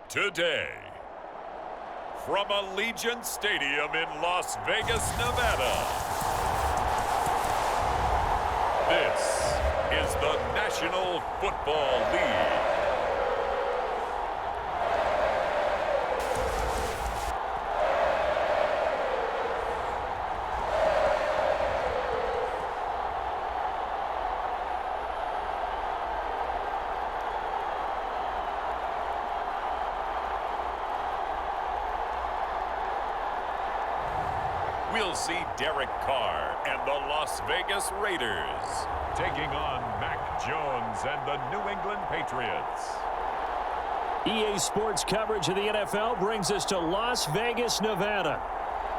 Today, from Allegiant Stadium in Las Vegas, Nevada, this is the National Football League. We'll see Derek Carr and the Las Vegas Raiders taking on Mac Jones and the New England Patriots. EA Sports coverage of the NFL brings us to Las Vegas, Nevada.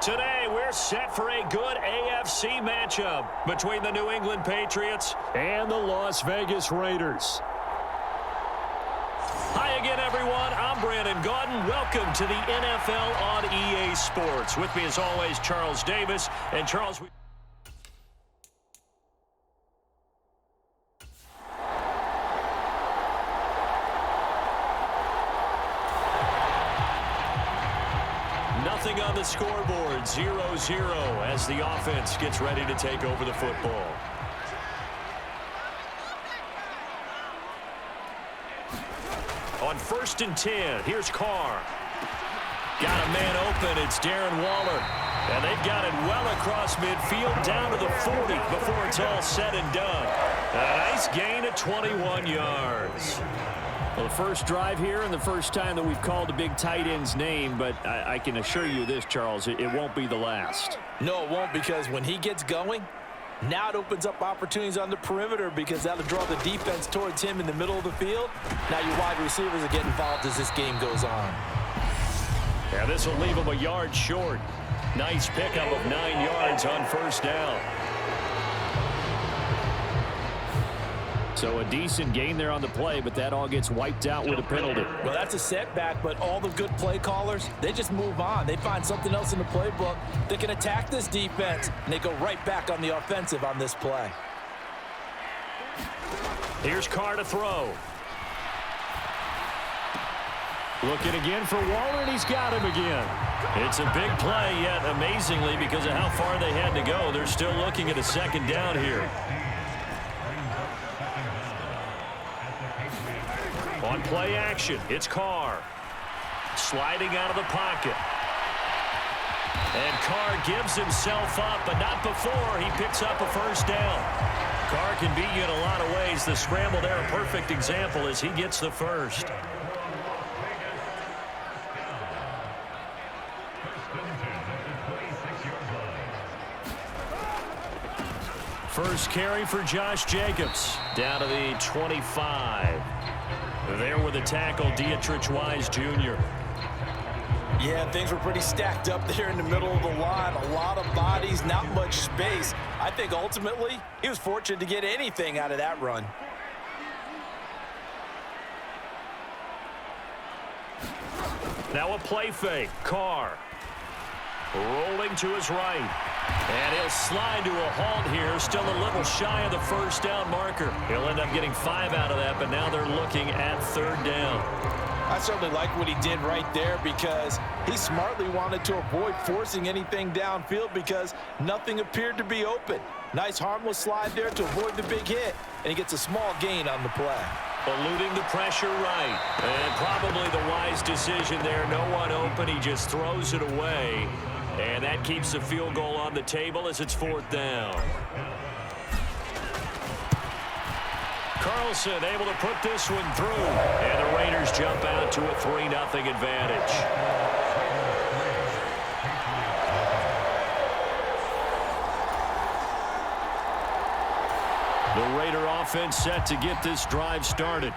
Today, we're set for a good AFC matchup between the New England Patriots and the Las Vegas Raiders. Hi again, everyone. I'm Brandon Gaudin. Welcome to the NFL on EA Sports. With me, as always, Charles Davis. And Charles, nothing on the scoreboard, 0-0 as the offense gets ready to take over the football. On 1st and 10, here's Carr. Got a man open, it's Darren Waller. And they've got it well across midfield, down to the 40 before it's all said and done. A nice gain of 21 yards. Well, the first drive here and the first time that we've called a big tight end's name, but I can assure you this, Charles, it won't be the last. No, it won't, because when he gets going, now it opens up opportunities on the perimeter because that'll draw the defense towards him in the middle of the field. Now your wide receivers are getting involved as this game goes on. Yeah, this will leave him a yard short. Nice pickup of 9 yards on 1st down. So a decent gain there on the play, but that all gets wiped out with a penalty. Well, that's a setback, but all the good play callers, they just move on. They find something else in the playbook that can attack this defense, and they go right back on the offensive on this play. Here's Carr to throw. Looking again for Waller, and he's got him again. It's a big play, yet amazingly, because of how far they had to go, they're still looking at a 2nd down here. On play action, it's Carr. Sliding out of the pocket. And Carr gives himself up, but not before he picks up a 1st down. Carr can beat you in a lot of ways. The scramble there, a perfect example as he gets the 1st. First carry for Josh Jacobs. Down to the 25. There with a tackle, Dietrich Wise Jr. Yeah, things were pretty stacked up there in the middle of the line. A lot of bodies, not much space. I think ultimately he was fortunate to get anything out of that run. Now a play fake. Carr rolling to his right. And he'll slide to a halt here. Still a little shy of the 1st down marker. He'll end up getting 5 out of that, but now they're looking at 3rd down. I certainly like what he did right there because he smartly wanted to avoid forcing anything downfield because nothing appeared to be open. Nice harmless slide there to avoid the big hit, and he gets a small gain on the play. Eluding the pressure right. And probably the wise decision there. No one open. He just throws it away. And that keeps the field goal on the table as it's 4th down. Carlson able to put this one through. And the Raiders jump out to a 3-0 advantage. The Raider offense set to get this drive started.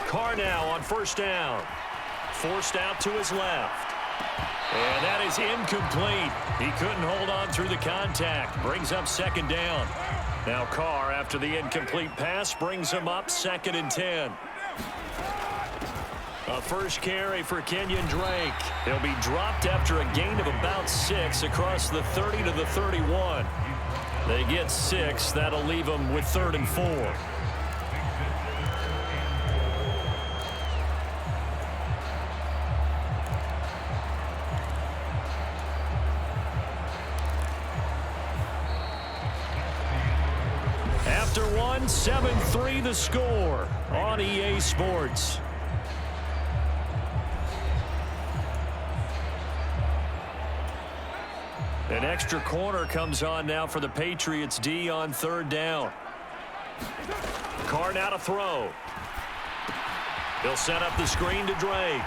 Carr now on first down. Forced out to his left. And that is incomplete. He couldn't hold on through the contact. Brings up second down. Now Carr, after the incomplete pass, brings him up 2nd and 10. A first carry for Kenyon Drake. He'll be dropped after a gain of about 6 across the 30 to the 31. They get 6. That'll leave them with 3rd and 4. After one, 7-3 the score on EA Sports. An extra corner comes on now for the Patriots D on 3rd down. Carr now to throw. He'll set up the screen to Drake.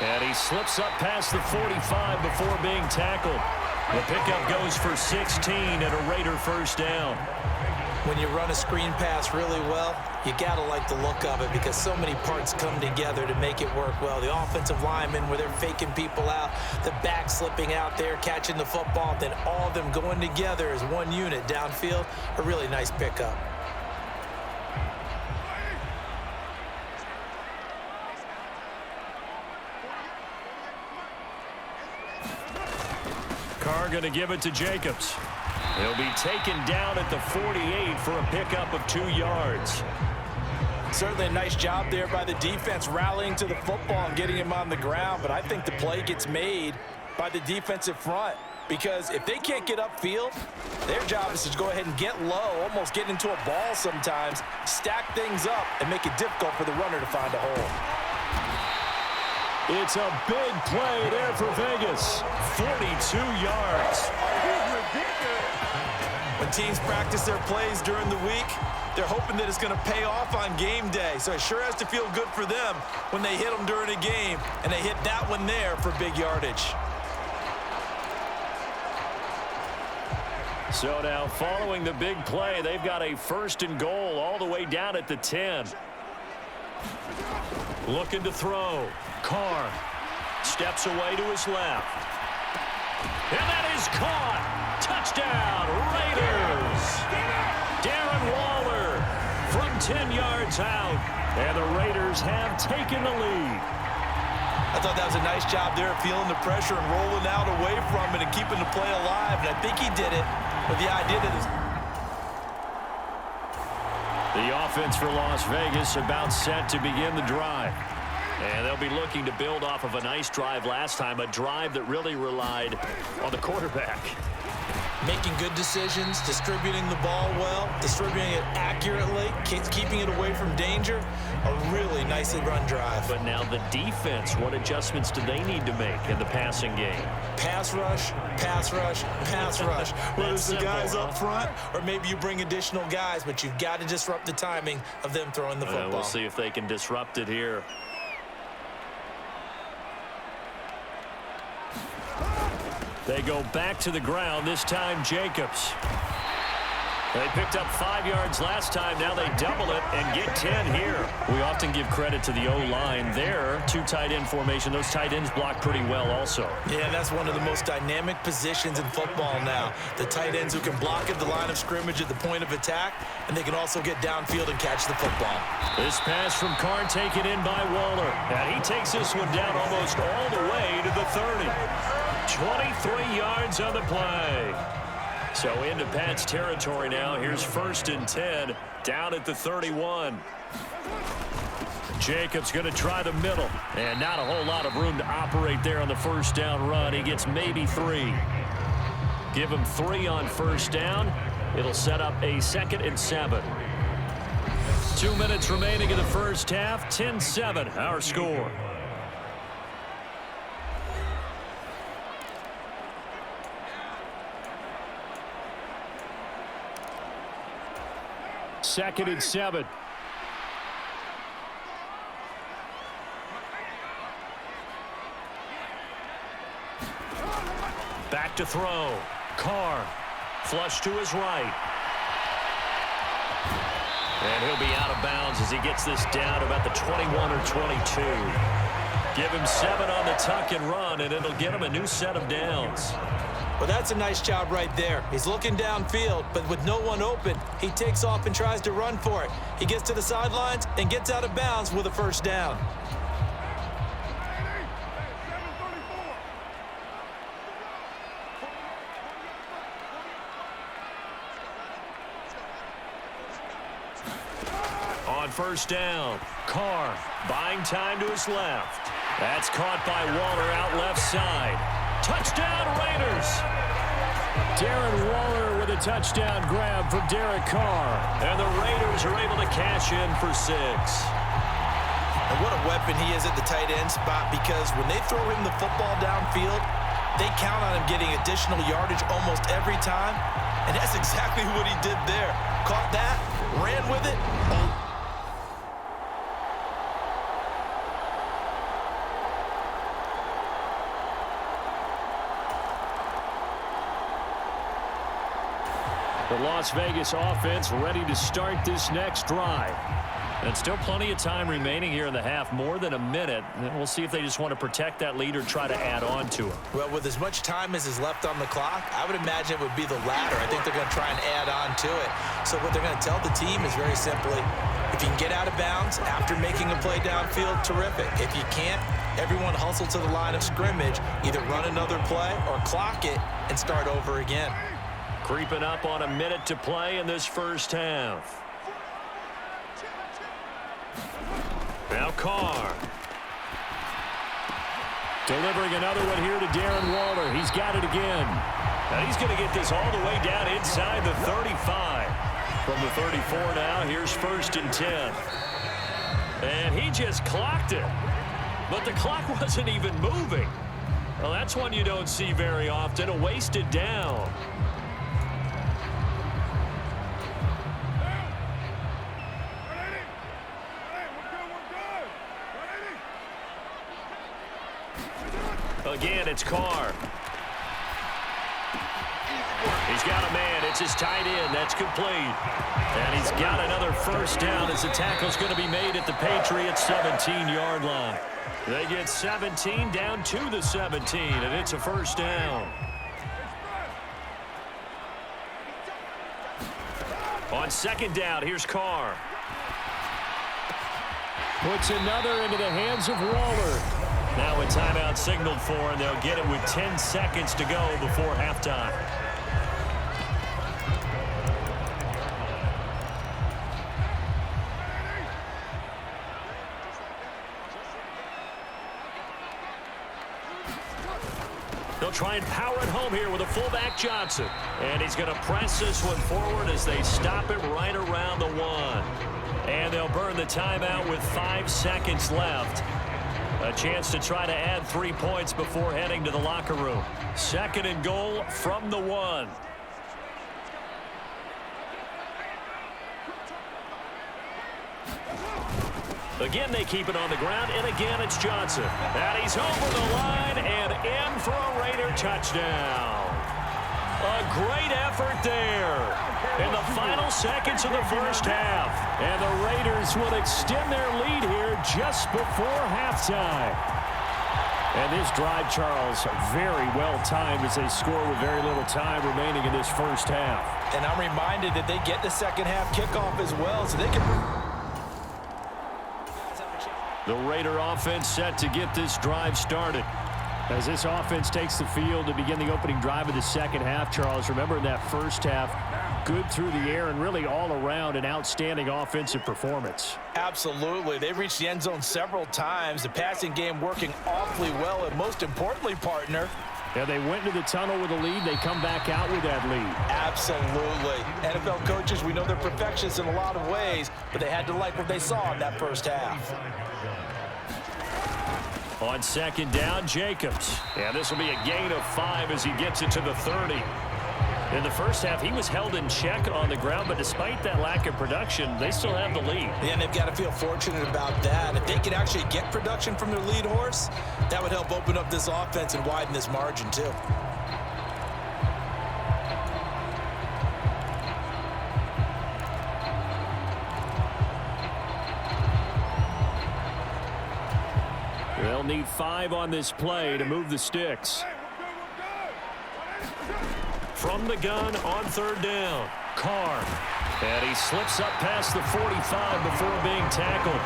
And he slips up past the 45 before being tackled. The pickup goes for 16 and a Raider first down. When you run a screen pass really well, you got to like the look of it because so many parts come together to make it work well. The offensive linemen, where they're faking people out, the back slipping out there, catching the football, then all of them going together as one unit downfield, a really nice pickup. Carr going to give it to Jacobs. He'll be taken down at the 48 for a pickup of 2 yards. Certainly a nice job there by the defense rallying to the football and getting him on the ground, but I think the play gets made by the defensive front because if they can't get upfield, their job is to go ahead and get low, almost get into a ball sometimes, stack things up, and make it difficult for the runner to find a hole. It's a big play there for Vegas. 42 yards. When teams practice their plays during the week, they're hoping that it's going to pay off on game day. So it sure has to feel good for them when they hit them during a game, and they hit that one there for big yardage. So now following the big play, they've got a 1st and goal all the way down at the 10. Looking to throw. Carr steps away to his left. And that is caught. Touchdown, Raiders. Darren Waller from 10 yards out. And the Raiders have taken the lead. I thought that was a nice job there, feeling the pressure and rolling out away from it and keeping the play alive. And I think he did it with the idea that the offense for Las Vegas about set to begin the drive. And they'll be looking to build off of a nice drive last time, a drive that really relied on the quarterback. Making good decisions, distributing the ball well, distributing it accurately, keeping it away from danger. A really nicely run drive. But now the defense, what adjustments do they need to make in the passing game? Pass rush, pass rush, pass rush. Whether it's the guys up front or maybe you bring additional guys, but you've got to disrupt the timing of them throwing the football. We'll see if they can disrupt it here. They go back to the ground, this time Jacobs. They picked up 5 yards last time. Now they double it and get 10 here. We often give credit to the O-line there. 2 tight end formation. Those tight ends block pretty well also. Yeah, that's one of the most dynamic positions in football now. The tight ends who can block at the line of scrimmage at the point of attack, and they can also get downfield and catch the football. This pass from Carr taken in by Waller. And he takes this one down almost all the way to the 30. 23 yards on the play. So into Pat's territory now. Here's 1st and 10 down at the 31. Jacobs going to try the middle. And not a whole lot of room to operate there on the first down run. He gets maybe 3. Give him 3 on first down. It'll set up a 2nd and 7. 2 minutes remaining in the first half. 10-7 our score. Second and 7. Back to throw. Carr. Flush to his right. And he'll be out of bounds as he gets this down about the 21 or 22. Give him 7 on the tuck and run, and it'll get him a new set of downs. Well, that's a nice job right there. He's looking downfield, but with no one open, he takes off and tries to run for it. He gets to the sidelines and gets out of bounds with a first down. On first down, Carr buying time to his left. That's caught by Waller out left side. Touchdown, Raiders! Darren Waller with a touchdown grab for Derek Carr. And the Raiders are able to cash in for 6. And what a weapon he is at the tight end spot, because when they throw him the football downfield, they count on him getting additional yardage almost every time. And that's exactly what he did there. Caught that, ran with it. The Las Vegas offense ready to start this next drive. And still plenty of time remaining here in the half, more than a minute. And we'll see if they just want to protect that lead or try to add on to it. Well, with as much time as is left on the clock, I would imagine it would be the latter. I think they're going to try and add on to it. So what they're going to tell the team is very simply, if you can get out of bounds after making a play downfield, terrific. If you can't, everyone hustle to the line of scrimmage, either run another play or clock it and start over again. Creeping up on a minute to play in this first half. Now Carr. Delivering another one here to Darren Waller. He's got it again. And he's going to get this all the way down inside the 35. From the 34 now, here's 1st and 10. And he just clocked it. But the clock wasn't even moving. Well, that's one you don't see very often, a wasted down. Again, it's Carr. He's got a man. It's his tight end. That's complete. And he's got another first down as the tackle's going to be made at the Patriots' 17-yard line. They get 17 down to the 17, and it's a first down. On second down, here's Carr. Puts another into the hands of Waller. Now a timeout signaled for, and they'll get it with 10 seconds to go before halftime. They'll try and power it home here with a fullback Johnson. And he's going to press this one forward as they stop it right around the 1. And they'll burn the timeout with 5 seconds left. A chance to try to add 3 points before heading to the locker room. 2nd and goal from the 1. Again, they keep it on the ground, and again, it's Johnson. And he's over the line and in for a Raider touchdown. A great effort there in the final seconds of the first half. And the Raiders will extend their lead here just before halftime. And this drive, Charles, very well timed as they score with very little time remaining in this first half. And I'm reminded that they get the second half kickoff as well, so they can... The Raider offense set to get this drive started. As this offense takes the field to begin the opening drive of the second half, Charles, remember in that first half, good through the air and really all around an outstanding offensive performance. Absolutely. They reached the end zone several times. The passing game working awfully well, and most importantly, partner, yeah, they went into the tunnel with a lead. They come back out with that lead. Absolutely. NFL coaches, we know they're perfectionists in a lot of ways, but they had to like what they saw in that first half. On second down, Jacobs. And this will be a gain of 5 as he gets it to the 30. In the first half, he was held in check on the ground, but despite that lack of production, they still have the lead. Yeah, and they've got to feel fortunate about that. If they could actually get production from their lead horse, that would help open up this offense and widen this margin, too. They'll need 5 on this play to move the sticks. From the gun on 3rd down, Carr. And he slips up past the 45 before being tackled.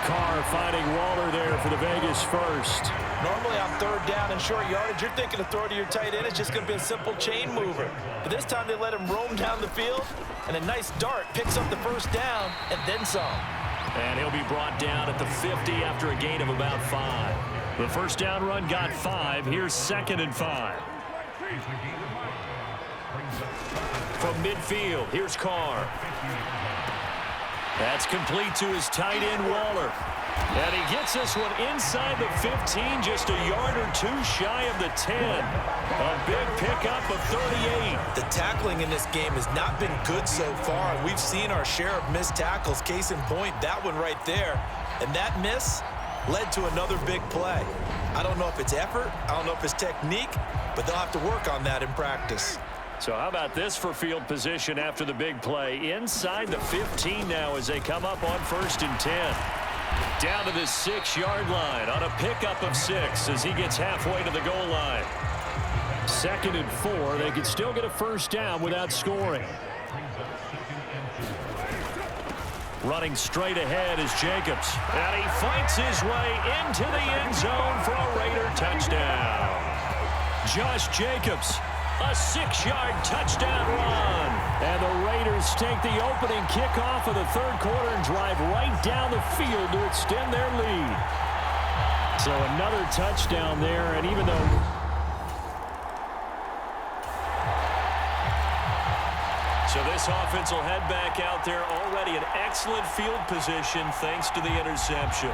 Carr finding Waller there for the Vegas first. Normally on 3rd down and short yardage, you're thinking of throwing to your tight end. It's just going to be a simple chain mover. But this time they let him roam down the field, and a nice dart picks up the 1st down and then some. And he'll be brought down at the 50 after a gain of about 5. The 1st down run got 5. Here's 2nd and 5. From midfield, here's Carr. That's complete to his tight end, Waller. And he gets this one inside the 15, just a yard or 2 shy of the 10. A big pickup of 38. The tackling in this game has not been good so far, and we've seen our share of missed tackles. Case in point, that one right there. And that miss led to another big play. I don't know if it's effort, I don't know if it's technique, but they'll have to work on that in practice. So how about this for field position after the big play? Inside the 15 now as they come up on 1st and 10. Down to the 6-yard line on a pickup of 6 as he gets halfway to the goal line. 2nd and 4. They could still get a 1st down without scoring. Running straight ahead is Jacobs. And he fights his way into the end zone for a Raider touchdown. Josh Jacobs. A 6-yard touchdown run. And the Raiders take the opening kickoff of the 3rd quarter and drive right down the field to extend their lead. So another touchdown there, and even though... So this offense will head back out there, already in excellent field position thanks to the interception.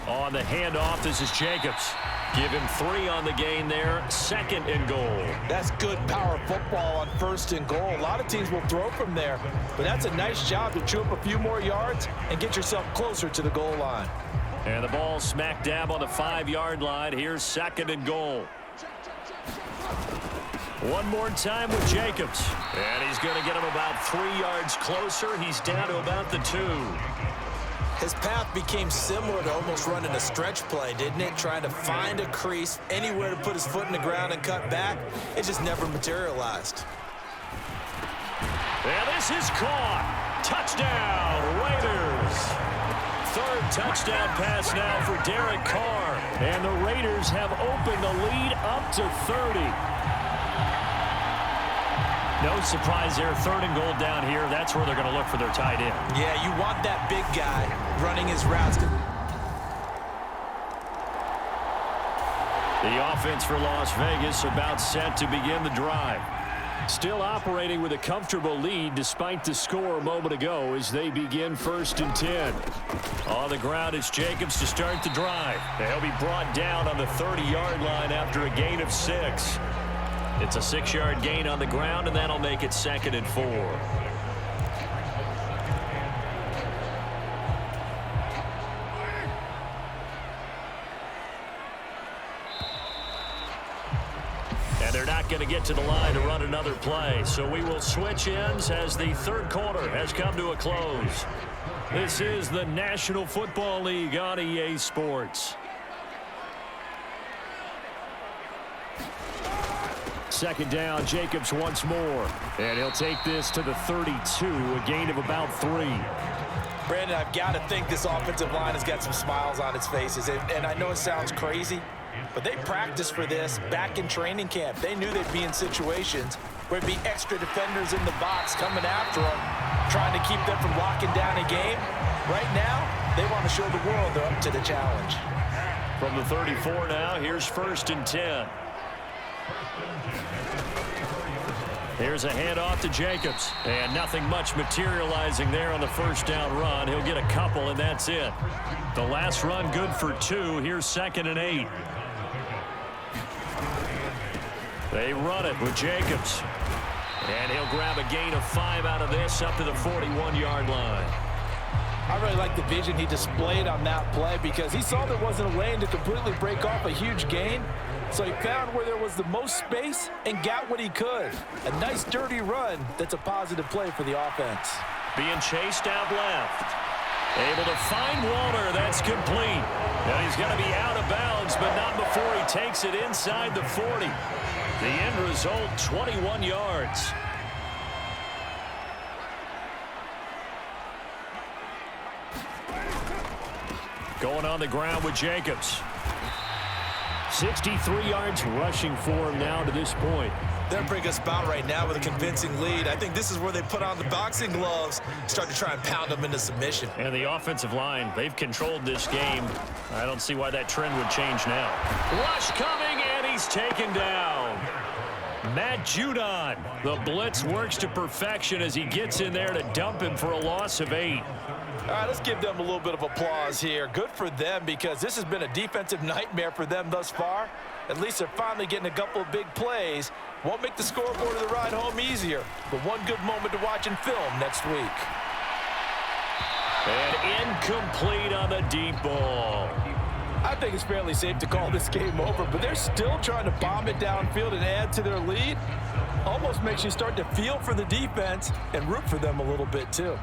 On the handoff, this is Jacobs. Give him 3 on the gain there. 2nd and goal. That's good power football on 1st and goal. A lot of teams will throw from there, but that's a nice job to chew up a few more yards and get yourself closer to the goal line. And the ball smack dab on the 5-yard line. Here's 2nd and goal. One more time with Jacobs. And he's going to get him about 3 yards closer. He's down to about the 2. His path became similar to almost running a stretch play, didn't it? Trying to find a crease, anywhere to put his foot in the ground and cut back. It just never materialized. And this is caught. Touchdown, Raiders. 3rd touchdown pass now for Derek Carr. And the Raiders have opened the lead up to 30. No surprise there, 3rd and goal down here. That's where they're going to look for their tight end. Yeah, you want that big guy running his routes. The offense for Las Vegas about set to begin the drive. Still operating with a comfortable lead despite the score a moment ago as they begin 1st and 10. On the ground, it's Jacobs to start the drive. He'll be brought down on the 30-yard line after a gain of 6. It's a 6-yard gain on the ground, and that'll make it 2nd and 4. And they're not going to get to the line to run another play, so we will switch ends as the 3rd quarter has come to a close. This is the National Football League on EA Sports. 2nd down, Jacobs once more. And he'll take this to the 32, a gain of about 3. Brandon, I've got to think this offensive line has got some smiles on its faces. And I know it sounds crazy, but they practiced for this back in training camp. They knew they'd be in situations where it'd be extra defenders in the box coming after them, trying to keep them from locking down a game. Right now, they want to show the world they're up to the challenge. From the 34 now, here's 1st and 10. Here's a handoff to Jacobs. And nothing much materializing there on the 1st down run. He'll get a couple, and that's it. The last run good for 2. Here's 2nd and 8. They run it with Jacobs. And he'll grab a gain of 5 out of this up to the 41-yard line. I really like the vision he displayed on that play because he saw there wasn't a lane to completely break off a huge gain. So he found where there was the most space and got what he could. A nice dirty run that's a positive play for the offense. Being chased out left. Able to find Walter. That's complete. And he's going to be out of bounds, but not before he takes it inside the 40. The end result, 21 yards. Going on the ground with Jacobs. 63 yards rushing for him now to this point. They're in a pretty good spot right now with a convincing lead. I think this is where they put on the boxing gloves, start to try and pound them into submission. And the offensive line, they've controlled this game. I don't see why that trend would change now. Rush coming, and he's taken down. Matt Judon. The blitz works to perfection as he gets in there to dump him for a loss of 8. All right, let's give them a little bit of applause here. Good for them because this has been a defensive nightmare for them thus far. At least they're finally getting a couple of big plays. Won't make the scoreboard of the ride home easier, but one good moment to watch in film next week. And incomplete on the deep ball. I think it's fairly safe to call this game over, but they're still trying to bomb it downfield and add to their lead. Almost makes you start to feel for the defense and root for them a little bit too.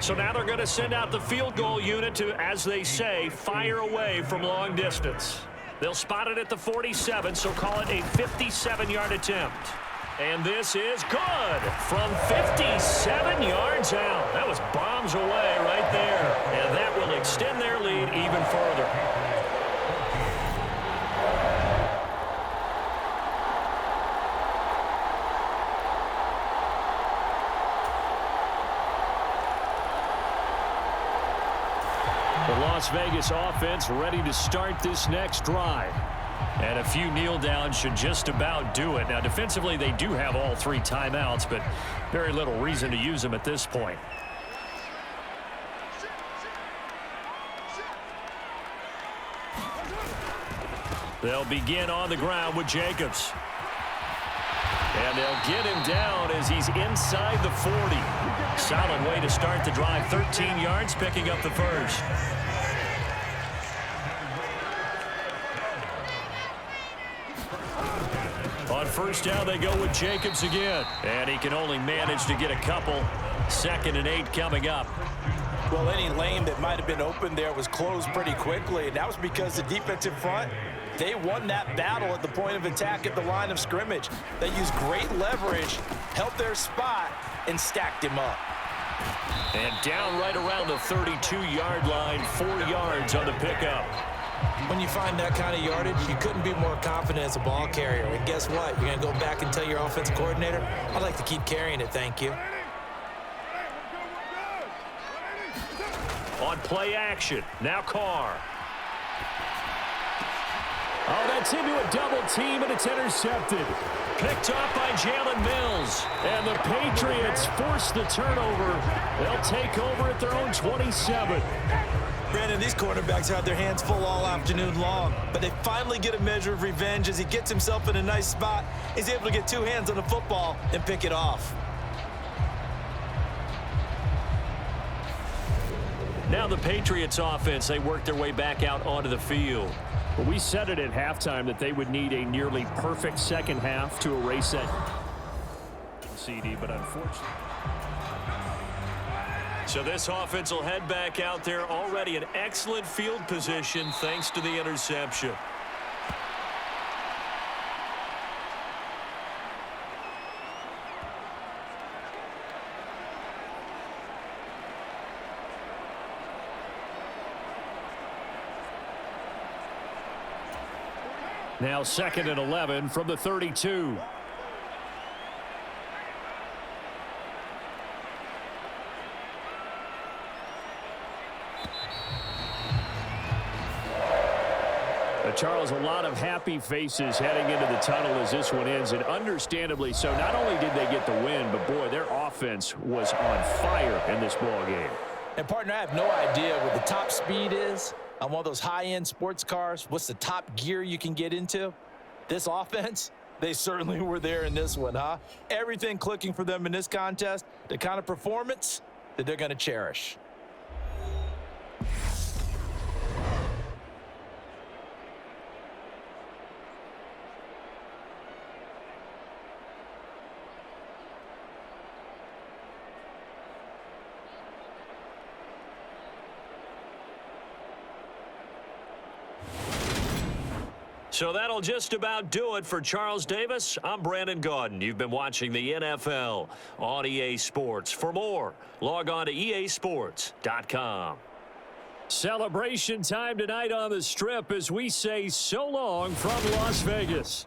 So now they're going to send out the field goal unit to, as they say, fire away from long distance. They'll spot it at the 47, so call it a 57-yard attempt. And this is good from 57 yards out. That was bombs away right there. And that will extend their lead even further. The Las Vegas offense ready to start this next drive. And a few kneel downs should just about do it. Now, defensively, they do have all 3 timeouts, but very little reason to use them at this point. They'll begin on the ground with Jacobs. And they'll get him down as he's inside the 40. Solid way to start the drive. 13 yards, picking up the first. On first down, they go with Jacobs again. And he can only manage to get a couple. 2nd and 8 coming up. Well, any lane that might have been open there was closed pretty quickly, and that was because the defensive front, they won that battle at the point of attack at the line of scrimmage. They used great leverage, held their spot, and stacked him up. And down right around the 32-yard line, 4 yards on the pickup. When you find that kind of yardage, you couldn't be more confident as a ball carrier. And guess what? You're going to go back and tell your offensive coordinator, I'd like to keep carrying it, thank you. On play action, now Carr. Oh, that's into a double team, and it's intercepted. Picked off by Jalen Mills. And the Patriots force the turnover. They'll take over at their own 27. Brandon, these quarterbacks have their hands full all afternoon long, but they finally get a measure of revenge as he gets himself in a nice spot. He's able to get 2 hands on the football and pick it off. Now the Patriots offense, they work their way back out onto the field. Well, we said it at halftime that they would need a nearly perfect second half to erase that CD, but unfortunately. So this offense will head back out there, already in excellent field position thanks to the interception. Now 2nd and 11 from the 32. Charles, a lot of happy faces heading into the tunnel as this one ends, and understandably so. Not only did they get the win, but boy, their offense was on fire in this ball game. And partner, I have no idea what the top speed is on one of those high-end sports cars. What's the top gear you can get into? This offense, they certainly were there in this one, huh? Everything clicking for them in this contest, the kind of performance that they're going to cherish. So that'll just about do it for Charles Davis. I'm Brandon Gaudin. You've been watching the NFL on EA Sports. For more, log on to easports.com. Celebration time tonight on the Strip as we say so long from Las Vegas.